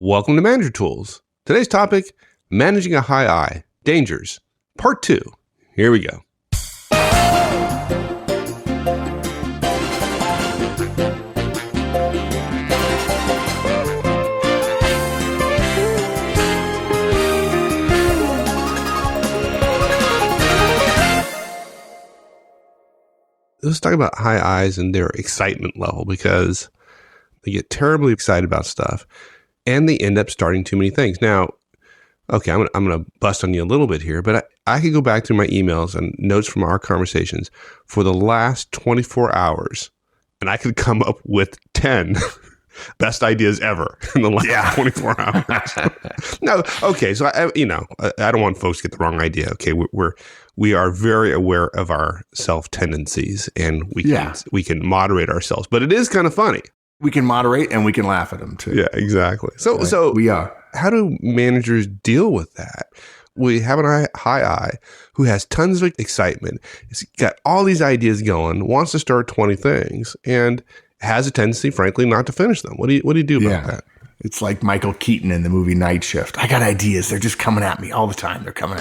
Welcome to Manager Tools. Today's topic, managing a high I, dangers, part 2. Here we go. Let's talk about high I's and their excitement level, because they get terribly excited about stuff and they end up starting too many things. Now, okay, I'm going to bust on you a little bit here, but I could go back through my emails and notes from our conversations for the last 24 hours, and I could come up with 10 best ideas ever in the last 24 hours. No, okay, so I don't want folks to get the wrong idea. Okay, we are very aware of our self tendencies, and we can moderate ourselves, but it is kind of funny. We can moderate and we can laugh at them too. Yeah, exactly. So we are. How do managers deal with that? We have a high I who has tons of excitement. He's got all these ideas going, wants to start 20 things, and has a tendency, frankly, not to finish them. What do you do about that? It's like Michael Keaton in the movie Night Shift. I got ideas. They're just coming at me all the time. They're coming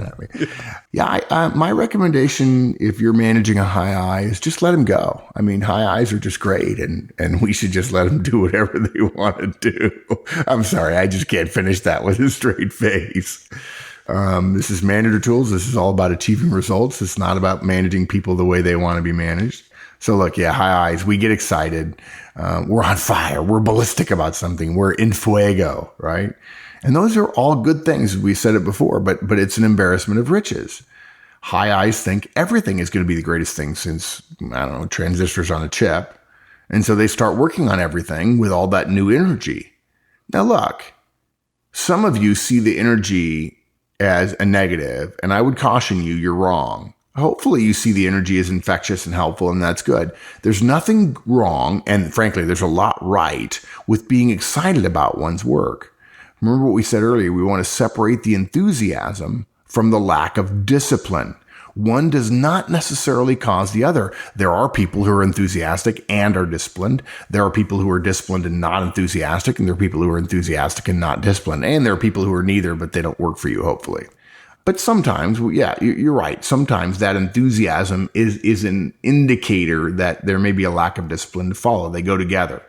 at me. My recommendation, if you're managing a high I, is just let them go. I mean, high I's are just great, and we should just let them do whatever they want to do. I'm sorry, I just can't finish that with a straight face. This is Manager Tools. This is all about achieving results. It's not about managing people the way they want to be managed. So look, high I's, we get excited. We're on fire. We're ballistic about something. We're in fuego, right? And those are all good things. We said it before, but it's an embarrassment of riches. High I's think everything is going to be the greatest thing since, transistors on a chip. And so they start working on everything with all that new energy. Now look, some of you see the energy as a negative, and I would caution you, you're wrong. Hopefully you see the energy as infectious and helpful, and that's good. There's nothing wrong, and frankly, there's a lot right with being excited about one's work. Remember what we said earlier, we want to separate the enthusiasm from the lack of discipline. One does not necessarily cause the other. There are people who are enthusiastic and are disciplined. There are people who are disciplined and not enthusiastic, and there are people who are enthusiastic and not disciplined. And there are people who are neither, but they don't work for you, hopefully. But sometimes, you're right. Sometimes that enthusiasm is an indicator that there may be a lack of discipline to follow. They go together.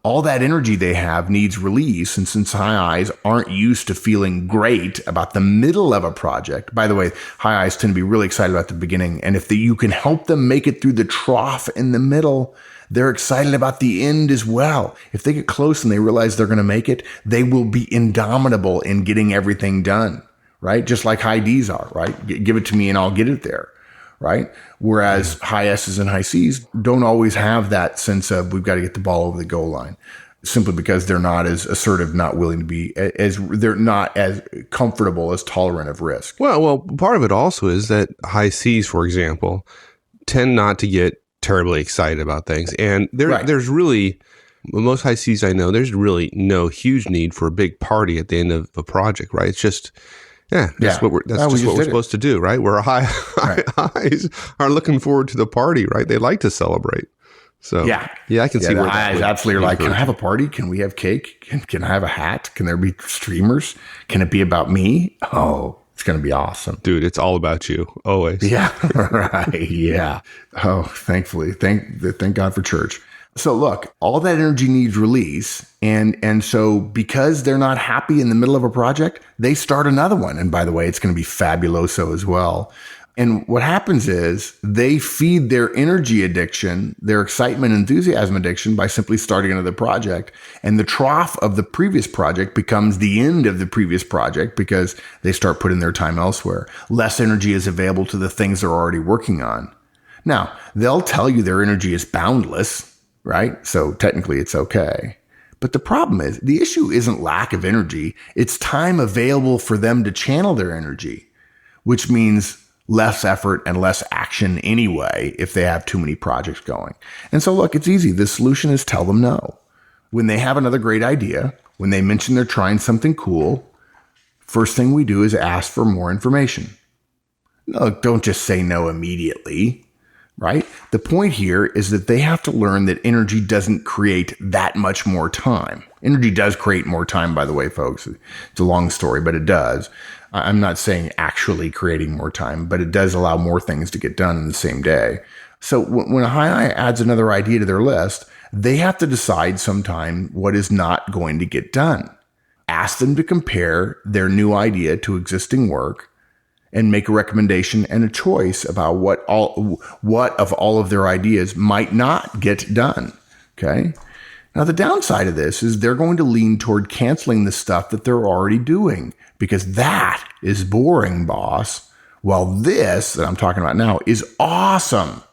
All that energy they have needs release. And since high I's aren't used to feeling great about the middle of a project, by the way, high I's tend to be really excited about the beginning. And if you can help them make it through the trough in the middle, they're excited about the end as well. If they get close and they realize they're going to make it, they will be indomitable in getting everything done. Right? Just like high D's are, right? Give it to me and I'll get it there, right? Whereas high S's and high C's don't always have that sense of we've got to get the ball over the goal line, simply because they're not as assertive, not willing to be they're not as comfortable, as tolerant of risk. Well, part of it also is that high C's, for example, tend not to get terribly excited about things. And there's really, most high C's I know, there's really no huge need for a big party at the end of a project, right? It's just... that's what we're supposed to do, right? Where high I's are looking forward to the party, right? They like to celebrate. So I can see where that absolutely like, can I have a party? Can we have cake? Can I have a hat? Can there be streamers? Can it be about me? Oh, it's going to be awesome. Dude, it's all about you, always. Yeah, right. Yeah. Oh, thankfully. Thank God for church. So look, all that energy needs release. And so because they're not happy in the middle of a project, they start another one. And by the way, it's going to be fabuloso as well. And what happens is they feed their energy addiction, their excitement, enthusiasm addiction by simply starting another project. And the trough of the previous project becomes the end of the previous project because they start putting their time elsewhere. Less energy is available to the things they're already working on. Now, they'll tell you their energy is boundless, right? So technically it's okay. But the problem is, the issue isn't lack of energy. It's time available for them to channel their energy, which means less effort and less action anyway if they have too many projects going. And so look, it's easy. The solution is tell them no. When they have another great idea, when they mention they're trying something cool, first thing we do is ask for more information. No, don't just say no immediately, right? The point here is that they have to learn that energy doesn't create that much more time. Energy does create more time, by the way, folks. It's a long story, but it does. I'm not saying actually creating more time, but it does allow more things to get done in the same day. So when a high I adds another idea to their list, they have to decide sometime what is not going to get done. Ask them to compare their new idea to existing work and make a recommendation and a choice about what of all of their ideas might not get done. Okay. Now, the downside of this is they're going to lean toward canceling the stuff that they're already doing because that is boring, boss. While this that I'm talking about now is awesome.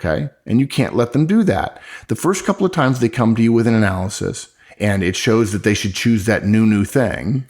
Okay. And you can't let them do that. The first couple of times they come to you with an analysis and it shows that they should choose that new thing,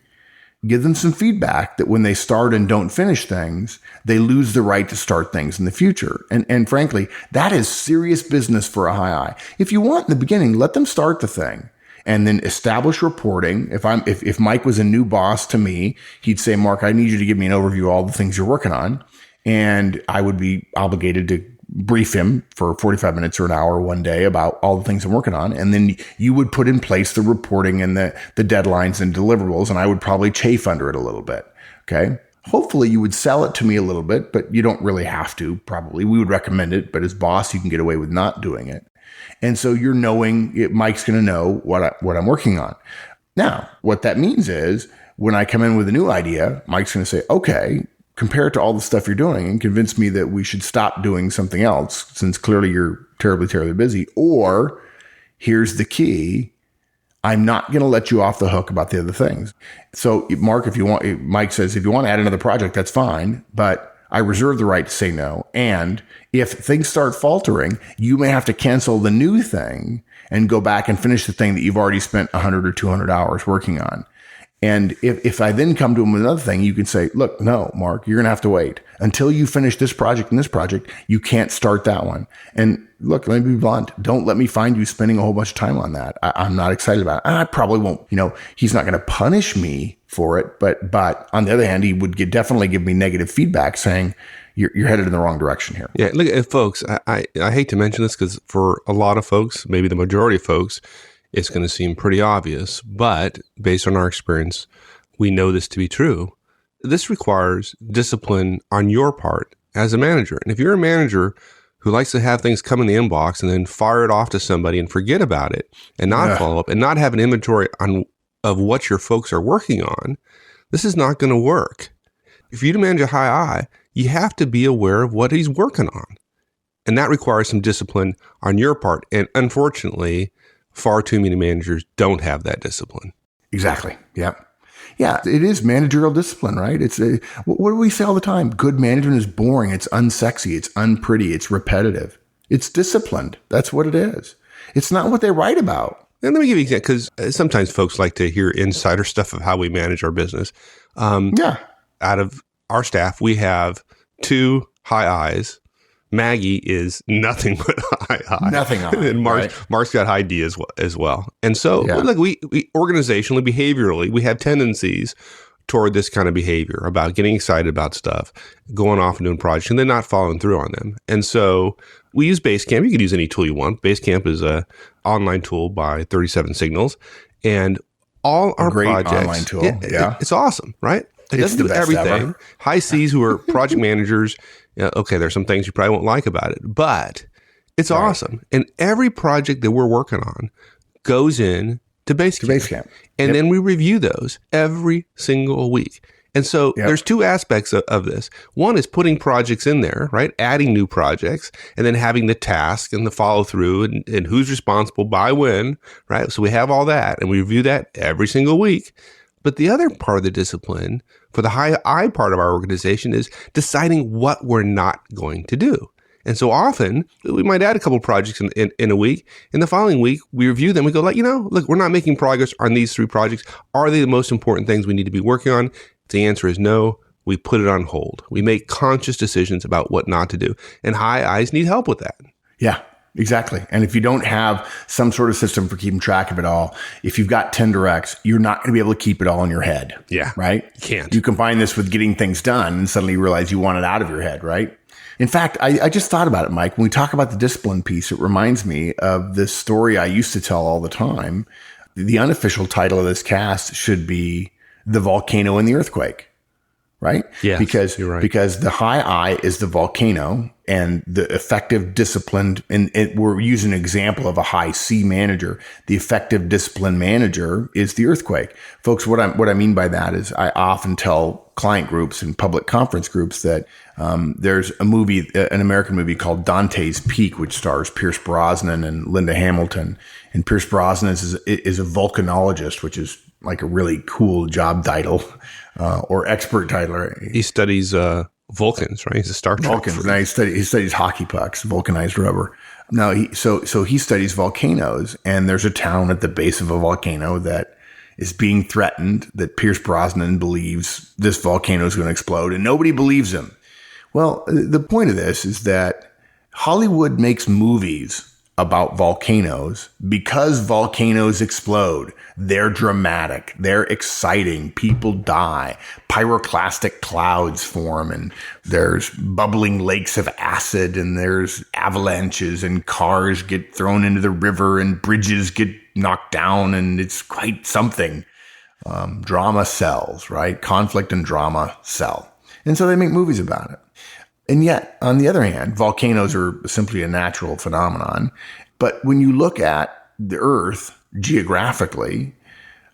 give them some feedback that when they start and don't finish things, they lose the right to start things in the future. And frankly, that is serious business for a high I. If you want in the beginning, let them start the thing and then establish reporting. If Mike was a new boss to me, he'd say, Mark, I need you to give me an overview of all the things you're working on. And I would be obligated to brief him for 45 minutes or an hour one day about all the things I'm working on. And then you would put in place the reporting and the deadlines and deliverables. And I would probably chafe under it a little bit. Okay. Hopefully you would sell it to me a little bit, but you don't really have to. Probably we would recommend it, but as boss, you can get away with not doing it. And so you're knowing Mike's going to know what I'm working on. Now, what that means is when I come in with a new idea, Mike's going to say, okay, compare it to all the stuff you're doing and convince me that we should stop doing something else since clearly you're terribly, terribly busy. Or here's the key. I'm not going to let you off the hook about the other things. So Mark, Mike says, if you want to add another project, that's fine, but I reserve the right to say no. And if things start faltering, you may have to cancel the new thing and go back and finish the thing that you've already spent 100 or 200 hours working on. And if I then come to him with another thing, you can say, look, no, Mark, you're going to have to wait until you finish this project and this project. You can't start that one. And look, let me be blunt. Don't let me find you spending a whole bunch of time on that. I'm not excited about it. And I probably won't, he's not going to punish me for it. But on the other hand, he would definitely give me negative feedback saying, you're headed in the wrong direction here. Yeah. Look, folks, I hate to mention this because for a lot of folks, maybe the majority of folks, it's going to seem pretty obvious, but based on our experience, we know this to be true. This requires discipline on your part as a manager. And if you're a manager who likes to have things come in the inbox and then fire it off to somebody and forget about it and not follow up and not have an inventory of what your folks are working on, this is not going to work. If you manage a high I, you have to be aware of what he's working on. And that requires some discipline on your part. And unfortunately, far too many managers don't have that discipline. Exactly. Yeah. Yeah. It is managerial discipline, right? What do we say all the time? Good management is boring. It's unsexy. It's unpretty. It's repetitive. It's disciplined. That's what it is. It's not what they write about. And let me give you an example, because sometimes folks like to hear insider stuff of how we manage our business. Out of our staff, we have 2 high I's. Maggie is nothing but high. Nothing on. And Mark's got high D as well. And so, like we organizationally, behaviorally, we have tendencies toward this kind of behavior about getting excited about stuff, going off and doing projects, and then not following through on them. And so we use Basecamp. You can use any tool you want. Basecamp is an online tool by 37 Signals, and all our great projects. Online tool. It's awesome, right? It doesn't do everything. Ever. High C's who are project managers. Okay, there's some things you probably won't like about it, but it's awesome. And every project that we're working on goes in to Basecamp. And then we review those every single week. And so there's 2 aspects of this. One is putting projects in there, right? Adding new projects and then having the task and the follow through and who's responsible by when, right? So we have all that and we review that every single week. But the other part of the discipline for the high I part of our organization is deciding what we're not going to do. And so often we might add a couple projects in a week. In the following week, we review them. We go look, we're not making progress on these 3 projects. Are they the most important things we need to be working on? If the answer is no, we put it on hold. We make conscious decisions about what not to do. And high I's need help with that. Yeah. Exactly. And if you don't have some sort of system for keeping track of it all, if you've got 10 directs, you're not going to be able to keep it all in your head. Yeah. Right? You can't. You combine this with getting things done and suddenly you realize you want it out of your head, right? In fact, I just thought about it, Mike. When we talk about the discipline piece, it reminds me of this story I used to tell all the time. The unofficial title of this cast should be The Volcano and the Earthquake, right? Yes, because you're right. Because the high I is the volcano, and the effective, disciplined, and we're using an example of a high C manager. The effective, disciplined manager is the earthquake. Folks, what I mean by that is I often tell client groups and public conference groups that there's a movie, an American movie called Dante's Peak, which stars Pierce Brosnan and Linda Hamilton. And Pierce Brosnan is a volcanologist, which is like a really cool job title or expert title. He studies Vulcans, right? He's a Star Trek. Vulcans. Now he studies hockey pucks, vulcanized rubber. Now he studies volcanoes, and there's a town at the base of a volcano that is being threatened, that Pierce Brosnan believes this volcano is going to explode, and nobody believes him. Well, the point of this is that Hollywood makes movies about volcanoes because volcanoes explode. They're dramatic. They're exciting. People die. Pyroclastic clouds form, and there's bubbling lakes of acid, and there's avalanches, and cars get thrown into the river, and bridges get knocked down, and it's quite something. Drama sells, right? Conflict and drama sell. And so they make movies about it. And yet, on the other hand, volcanoes are simply a natural phenomenon. But when you look at the Earth geographically,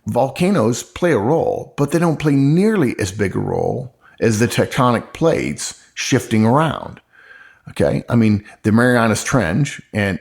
volcanoes play a role, but they don't play nearly as big a role as the tectonic plates shifting around. Okay. I mean, the Marianas Trench and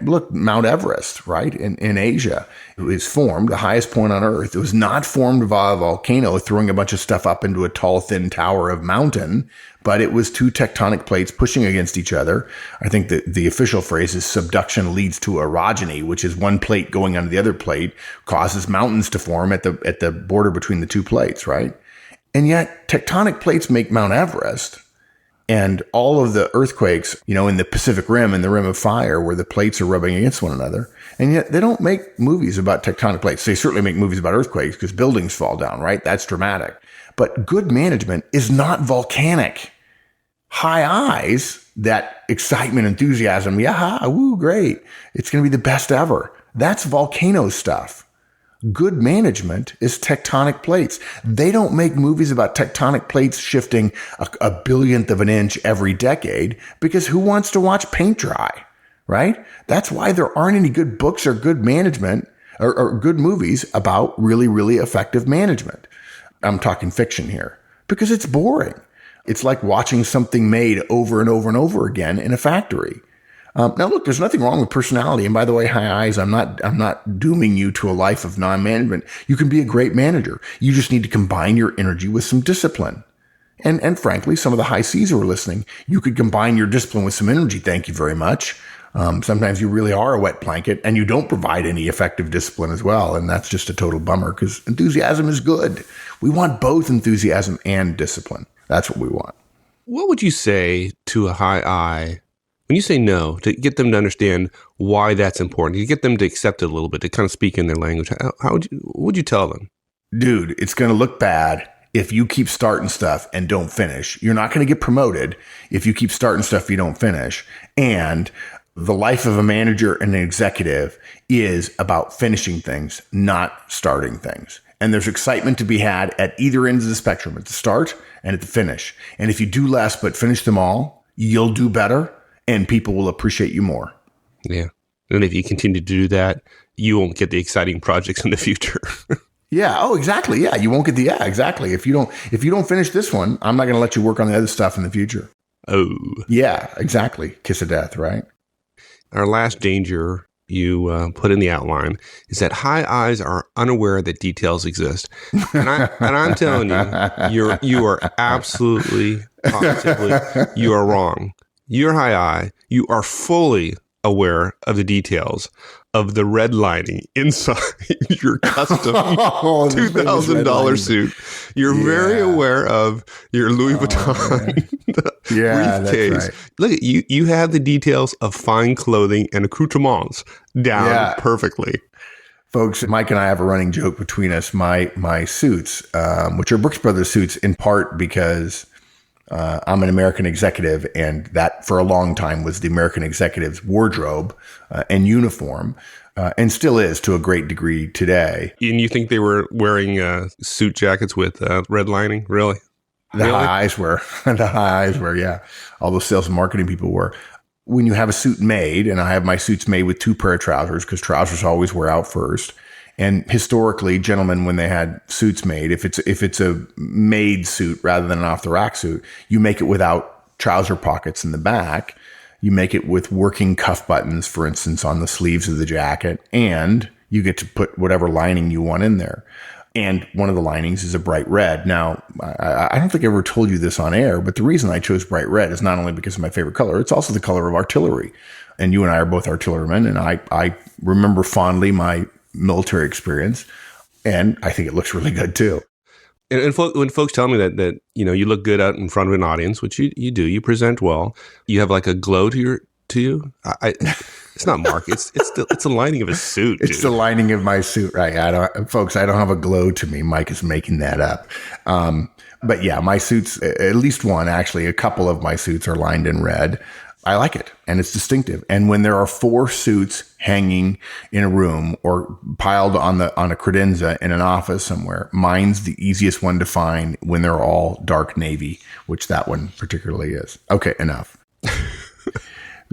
look, Mount Everest, right? In Asia, it was formed, the highest point on Earth. It was not formed via a volcano throwing a bunch of stuff up into a tall, thin tower of mountain, but it was two tectonic plates pushing against each other. I think that the official phrase is subduction leads to orogeny, which is one plate going onto the other plate causes mountains to form at the border between the two plates, right? And yet tectonic plates make Mount Everest. And all of the earthquakes, in the Pacific Rim and the Rim of Fire, where the plates are rubbing against one another. And yet they don't make movies about tectonic plates. They certainly make movies about earthquakes because buildings fall down, right? That's dramatic. But good management is not volcanic. High eyes, that excitement, enthusiasm, yeah, woo, great. It's going to be the best ever. That's volcano stuff. Good management is tectonic plates. They don't make movies about tectonic plates shifting a billionth of an inch every decade because who wants to watch paint dry, right? That's why there aren't any good books or good management or good movies about really, really effective management. I'm talking fiction here because it's boring. It's like watching something made over and over and over again in a factory. Now, look, there's nothing wrong with personality. And by the way, high eyes, I'm not dooming you to a life of non-management. You can be a great manager. You just need to combine your energy with some discipline. And frankly, some of the high C's who are listening, you could combine your discipline with some energy. Thank you very much. Sometimes you really are a wet blanket and you don't provide any effective discipline as well. And that's just a total bummer because enthusiasm is good. We want both enthusiasm and discipline. That's what we want. What would you say to a high I when you say no, to get them to understand why that's important, to get them to accept it a little bit, to kind of speak in their language? What would you tell them? Dude, it's going to look bad if you keep starting stuff and don't finish. You're not going to get promoted if you keep starting stuff you don't finish. And the life of a manager and an executive is about finishing things, not starting things. And there's excitement to be had at either end of the spectrum, at the start and at the finish. And if you do less but finish them all, you'll do better and people will appreciate you more. Yeah. And if you continue to do that, you won't get the exciting projects in the future. Yeah. Oh, exactly. Yeah. You won't get exactly. If you don't finish this one, I'm not going to let you work on the other stuff in the future. Oh. Yeah, exactly. Kiss of death, right? Our last danger you put in the outline is that high eyes are unaware that details exist. And I'm telling you, you are absolutely, positively, you are wrong. You're high eye. You are fully aware of the details of the redlining inside your custom $2,000 suit. You're very aware of your Louis Vuitton briefcase. That's right. Look at you. You have the details of fine clothing and accoutrements down perfectly. Folks, Mike and I have a running joke between us. My suits, which are Brooks Brothers suits, in part because I'm an American executive, and that for a long time was the American executive's wardrobe and uniform, and still is to a great degree today. And you think they were wearing suit jackets with red lining? Really? High eyes were, yeah. All those sales and marketing people were. When you have a suit made, and I have my suits made with 2 pair of trousers, because trousers always wear out first. And historically, gentlemen, when they had suits made, if it's a made suit rather than an off the rack suit, you make it without trouser pockets in the back. You make it with working cuff buttons, for instance, on the sleeves of the jacket, and you get to put whatever lining you want in there. And one of the linings is a bright red. Now, I don't think I ever told you this on air, but the reason I chose bright red is not only because of my favorite color, it's also the color of artillery. And you and I are both artillerymen, and I remember fondly my military experience, and I think it looks really good too. And when folks tell me that you look good out in front of an audience, which you do, you present well, you have like a glow to you. It's not Mark. It's the lining of a suit. It's the lining of my suit, right? I don't have a glow to me. Mike is making that up. But yeah, my suits, at least one, actually, a couple of my suits are lined in red. I like it, and it's distinctive. And when there are 4 suits hanging in a room or piled on a credenza in an office somewhere, mine's the easiest one to find when they're all dark navy, which that one particularly is. Okay, enough.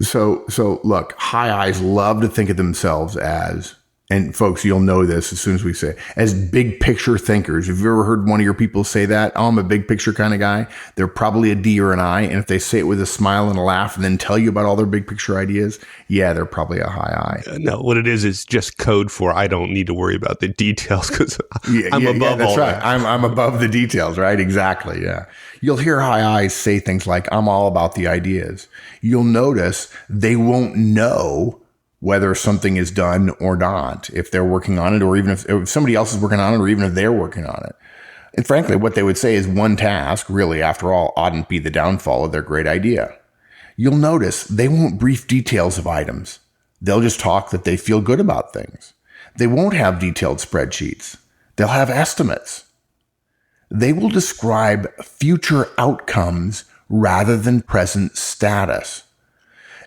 So look, high eyes love to think of themselves as, and folks, you'll know this as soon as we say it, as big picture thinkers. Have you ever heard one of your people say that? Oh, I'm a big picture kind of guy. They're probably a D or an I. And if they say it with a smile and a laugh and then tell you about all their big picture ideas, yeah, they're probably a high I. No, what it is just code for I don't need to worry about the details because I'm above that's all right. that. I'm above the details, right? Exactly, yeah. You'll hear high eyes say things like, I'm all about the ideas. You'll notice they won't know whether something is done or not, if they're working on it, or even if somebody else is working on it, or even if they're working on it. And frankly, what they would say is one task, really, after all, oughtn't be the downfall of their great idea. You'll notice they won't brief details of items. They'll just talk that they feel good about things. They won't have detailed spreadsheets. They'll have estimates. They will describe future outcomes rather than present status.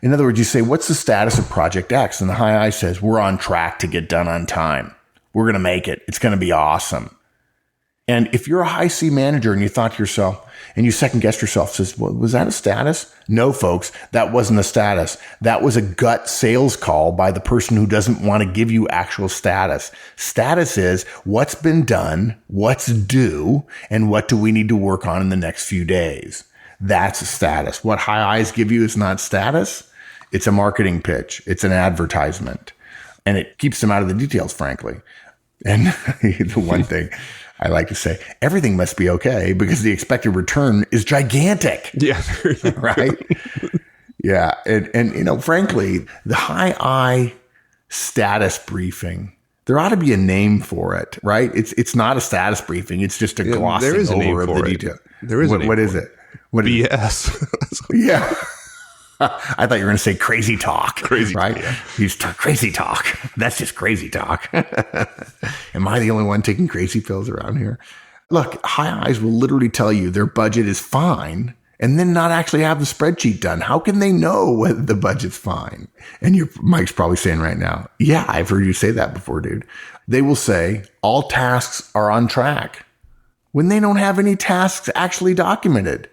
In other words, you say, what's the status of Project X? And the high eye says, we're on track to get done on time. We're going to make it. It's going to be awesome. And if you're a high C manager and you thought to yourself, and you second guessed yourself, says, well, was that a status? No, folks, that wasn't a status. That was a gut sales call by the person who doesn't want to give you actual status. Status is what's been done, what's due, and what do we need to work on in the next few days. That's a status. What high eyes give you is not status. It's a marketing pitch. It's an advertisement. And it keeps them out of the details, frankly. And the one thing I like to say, everything must be okay because the expected return is gigantic. Yeah. Right? Yeah. And frankly, the high eye status briefing, there ought to be a name for it, right? It's not a status briefing. It's just a glossing there is a name over of for the it. detail. There is a name What for is it? What is it? BS. Yeah. I thought you were going to say crazy talk. Crazy, right? yeah. Crazy talk. That's just crazy talk. Am I the only one taking crazy pills around here? Look, high eyes will literally tell you their budget is fine and then not actually have the spreadsheet done. How can they know whether the budget's fine? And Mike's probably saying right now, yeah, I've heard you say that before, dude. They will say all tasks are on track when they don't have any tasks actually documented.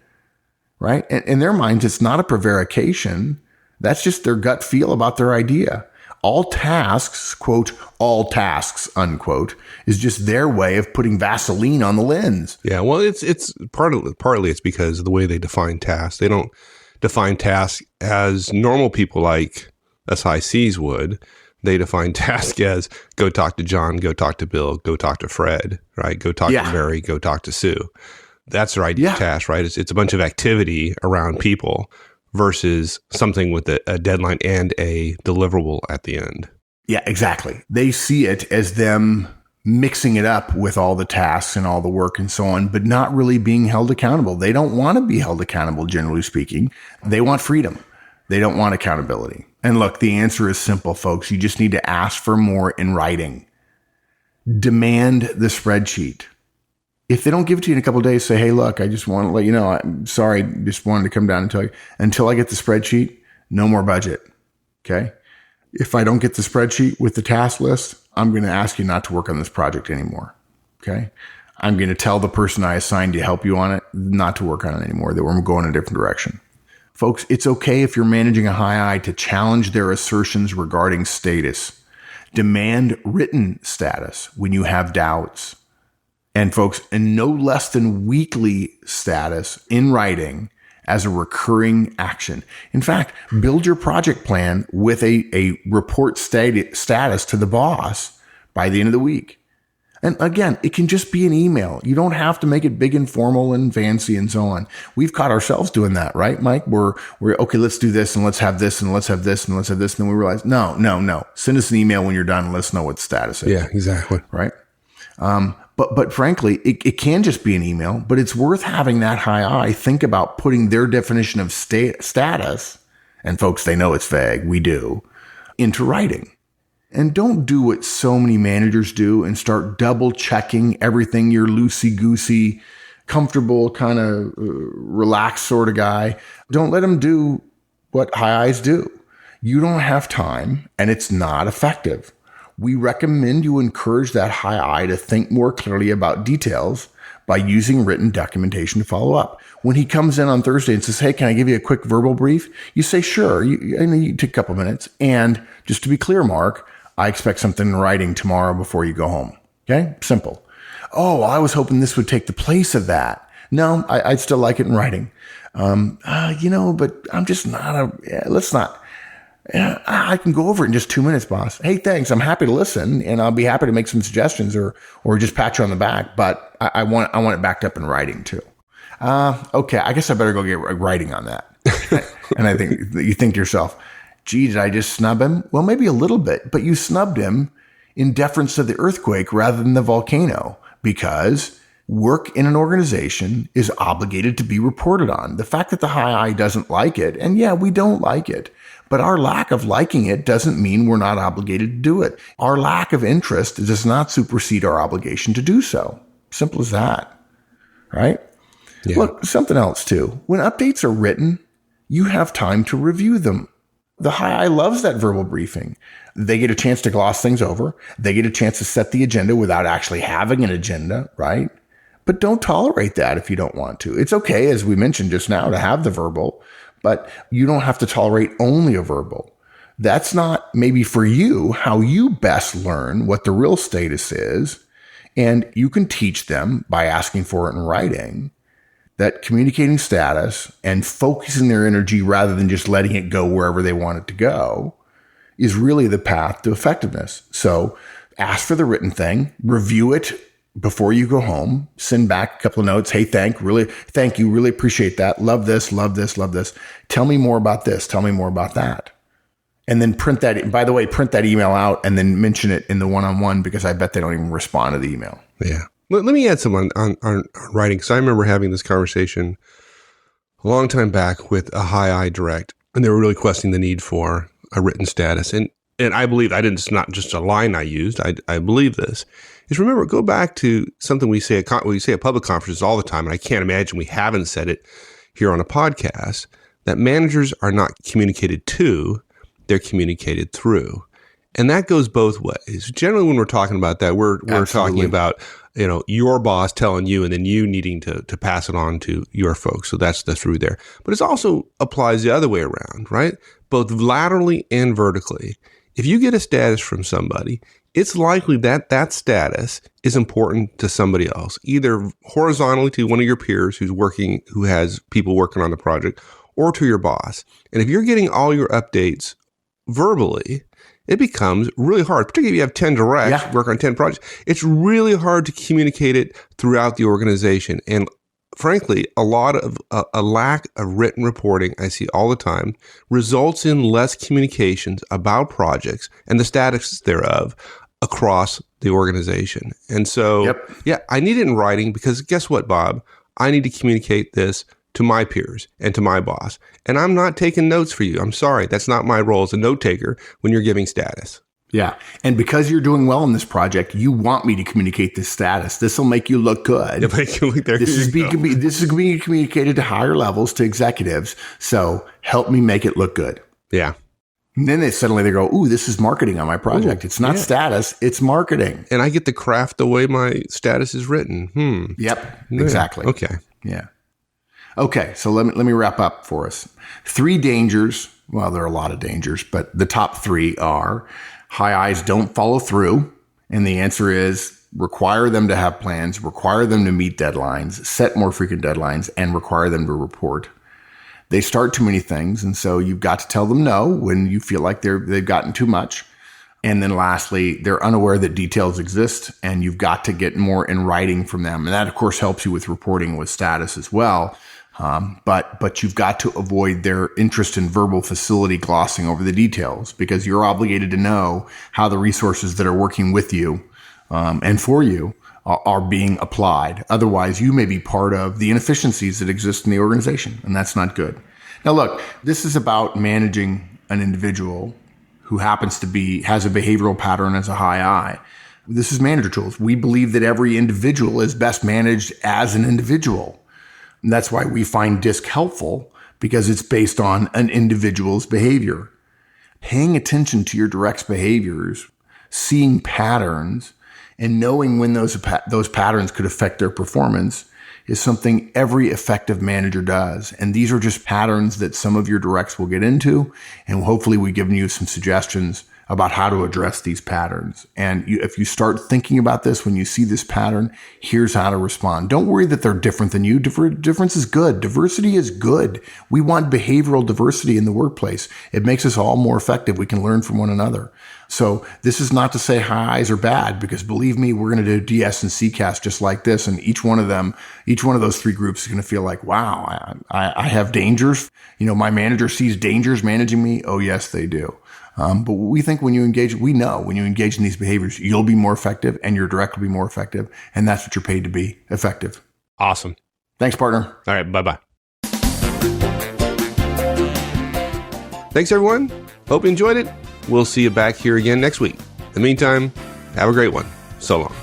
Right? And in their minds, it's not a prevarication. That's just their gut feel about their idea. All tasks, quote, all tasks, unquote, is just their way of putting Vaseline on the lens. Yeah, well, it's partly it's because of the way they define tasks. They don't define tasks as normal people like us high Cs would. They define task as go talk to John, go talk to Bill, go talk to Fred, right? Go talk to Mary, go talk to Sue. That's their idea of task, right? It's a bunch of activity around people versus something with a deadline and a deliverable at the end. Yeah, exactly. They see it as them mixing it up with all the tasks and all the work and so on, but not really being held accountable. They don't want to be held accountable, generally speaking. They want freedom. They don't want accountability. And look, the answer is simple, folks. You just need to ask for more in writing. Demand the spreadsheet. If they don't give it to you in a couple of days, say, hey, look, I just want to let you know, I'm sorry, just wanted to come down and tell you, until I get the spreadsheet, no more budget. Okay. If I don't get the spreadsheet with the task list, I'm going to ask you not to work on this project anymore. Okay. I'm going to tell the person I assigned to help you on it not to work on it anymore, that we're going a different direction. Folks, it's okay if you're managing a high I to challenge their assertions regarding status. Demand written status when you have doubts. And folks, and no less than weekly status in writing as a recurring action. In fact, build your project plan with a report status to the boss by the end of the week. And again, it can just be an email. You don't have to make it big and formal and fancy and so on. We've caught ourselves doing that, right, Mike? We're okay, let's do this and let's have this and let's have this and let's have this. And then we realize, no. Send us an email when you're done and let us know what the status is. Yeah, exactly. Right? But frankly, it can just be an email, but it's worth having that high I think about putting their definition of status, and folks, they know it's vague, we do, into writing. And don't do what so many managers do and start double checking everything. You're loosey-goosey, comfortable, kind of relaxed sort of guy. Don't let them do what high I's do. You don't have time and it's not effective. We recommend you encourage that high I to think more clearly about details by using written documentation to follow up. When he comes in on Thursday and says, hey, can I give you a quick verbal brief? You say, sure. You take a couple of minutes. And just to be clear, Mark, I expect something in writing tomorrow before you go home. Okay? Simple. Oh, I was hoping this would take the place of that. No, I'd still like it in writing. But I'm just not let's not. Yeah, I can go over it in just 2 minutes, boss. Hey, thanks. I'm happy to listen, and I'll be happy to make some suggestions or just pat you on the back. But I want it backed up in writing too. Okay, I guess I better go get writing on that. And I think you think to yourself, gee, did I just snub him? Well, maybe a little bit, but you snubbed him in deference to the earthquake rather than the volcano, because work in an organization is obligated to be reported on. The fact that the high I doesn't like it, and yeah, we don't like it, but our lack of liking it doesn't mean we're not obligated to do it. Our lack of interest does not supersede our obligation to do so. Simple as that, right? Yeah. Look, something else too. When updates are written, you have time to review them. The high I loves that verbal briefing. They get a chance to gloss things over. They get a chance to set the agenda without actually having an agenda, right? But don't tolerate that if you don't want to. It's okay, as we mentioned just now, to have the verbal, but you don't have to tolerate only a verbal. That's not maybe for you how you best learn what the real status is. And you can teach them by asking for it in writing, that communicating status and focusing their energy rather than just letting it go wherever they want it to go is really the path to effectiveness. So ask for the written thing, review it before you go home, send back a couple of notes. Hey, thank you. Really appreciate that. Love this. Tell me more about this. Tell me more about that. And then print that. By the way, print that email out and then mention it in the one-on-one, because I bet they don't even respond to the email. Yeah. Let me add some on writing. Because I remember having this conversation a long time back with a high I direct, and they were really questioning the need for a written status. And I believe it's not just a line I used. I believe this. Is remember, go back to something we say at public conferences all the time, and I can't imagine we haven't said it here on a podcast, that managers are not communicated to, they're communicated through. And that goes both ways. Generally, when we're talking about that, we're talking about, your boss telling you and then you needing to pass it on to your folks. So that's the through there. But it also applies the other way around, right? Both laterally and vertically. If you get a status from somebody, it's likely that that status is important to somebody else, either horizontally to one of your peers who has people working on the project, or to your boss. And if you're getting all your updates verbally, it becomes really hard, particularly if you have 10 directs, work on 10 projects. It's really hard to communicate it throughout the organization. And frankly, a lack of written reporting, I see all the time, results in less communications about projects and the status thereof across the organization. And so, I need it in writing, because guess what, Bob? I need to communicate this to my peers and to my boss. And I'm not taking notes for you. I'm sorry. That's not my role as a note taker when you're giving status. Yeah. And because you're doing well in this project, you want me to communicate this status. This will make you look good. It'll make you look there. This is being communicated to higher levels, to executives. So help me make it look good. Yeah. And then they go, ooh, this is marketing on my project. It's not status, it's marketing. And I get to craft the way my status is written. Yep, Yeah. exactly. Okay. Yeah. Okay, so let me wrap up for us. 3 dangers. Well, there are a lot of dangers, but the top 3 are high eyes don't follow through. And the answer is require them to have plans, require them to meet deadlines, set more frequent deadlines, and require them to report. They start too many things, and so you've got to tell them no when you feel like they've gotten too much. And then lastly, they're unaware that details exist, and you've got to get more in writing from them. And that, of course, helps you with reporting with status as well. But you've got to avoid their interest in verbal facility glossing over the details, because you're obligated to know how the resources that are working with you and for you are being applied. Otherwise, you may be part of the inefficiencies that exist in the organization, and that's not good. Now, look, this is about managing an individual who happens to has a behavioral pattern as a high I. This is manager tools. We believe that every individual is best managed as an individual. And that's why we find DISC helpful, because it's based on an individual's behavior. Paying attention to your direct's behaviors, seeing patterns, and knowing when those patterns could affect their performance is something every effective manager does. And these are just patterns that some of your directs will get into. And hopefully we've given you some suggestions about how to address these patterns. And if you start thinking about this, when you see this pattern, here's how to respond. Don't worry that they're different than you. Difference is good. Diversity is good. We want behavioral diversity in the workplace. It makes us all more effective. We can learn from one another. So this is not to say high eyes are bad, because believe me, we're going to do DS and CCAS just like this. And each one of those 3 groups is going to feel like, wow, I have dangers. My manager sees dangers managing me. Oh, yes, they do. But we think when you engage in these behaviors, you'll be more effective and your direct will be more effective. And that's what you're paid to be, effective. Awesome. Thanks, partner. All right. Bye-bye. Thanks, everyone. Hope you enjoyed it. We'll see you back here again next week. In the meantime, have a great one. So long.